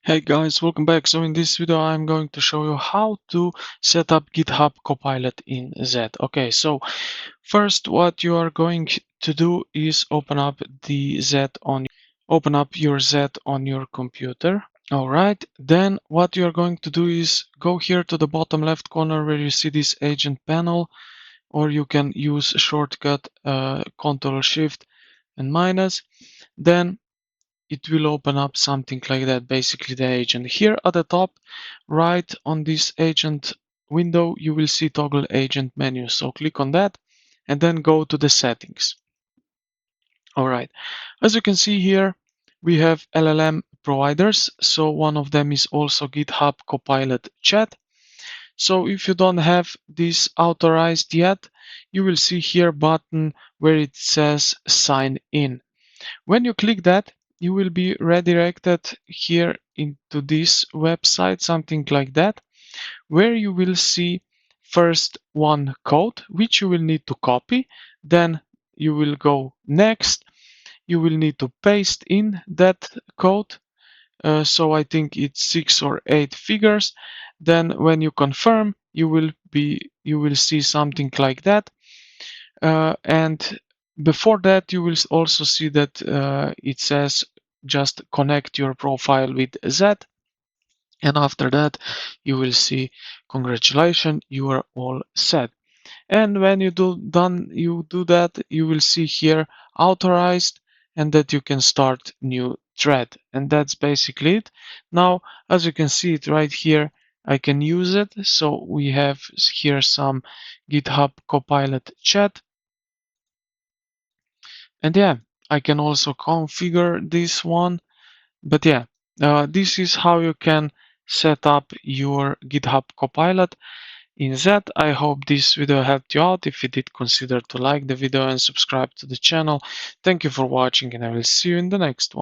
Hey guys, welcome back. So in this video I'm going to show you how to set up GitHub Copilot in Z. Okay, so first what you are going to do is open up your Z on your computer. Alright, then what you are going to do is go here to the bottom left corner where you see this agent panel, or you can use shortcut Ctrl Shift and minus. Then it will open up something like that, basically the agent. Here at the top right on this agent window you will see toggle agent menu, so click on that and then go to the settings. Alright, as you can see here we have LLM providers, so one of them is also GitHub Copilot Chat. So if you don't have this authorized yet, you will see here button where it says sign in. When you click that, you will be redirected here into this website, something like that, where you will see first one code, which you will need to copy. Then you will go next. You will need to paste in that code. So I think it's 6 or 8 figures. Then when you confirm, you will see something like that. And before that, you will also see that it says just connect your profile with Z. And after that, you will see congratulations, you are all set. And when you do that, you will see here authorized and that you can start new thread. And that's basically it. Now, as you can see it right here, I can use it. So we have here some GitHub Copilot chat. And yeah, I can also configure this one. But yeah, this is how you can set up your GitHub Copilot in Z. I hope this video helped you out. If you did, consider to like the video and subscribe to the channel. Thank you for watching, and I will see you in the next one.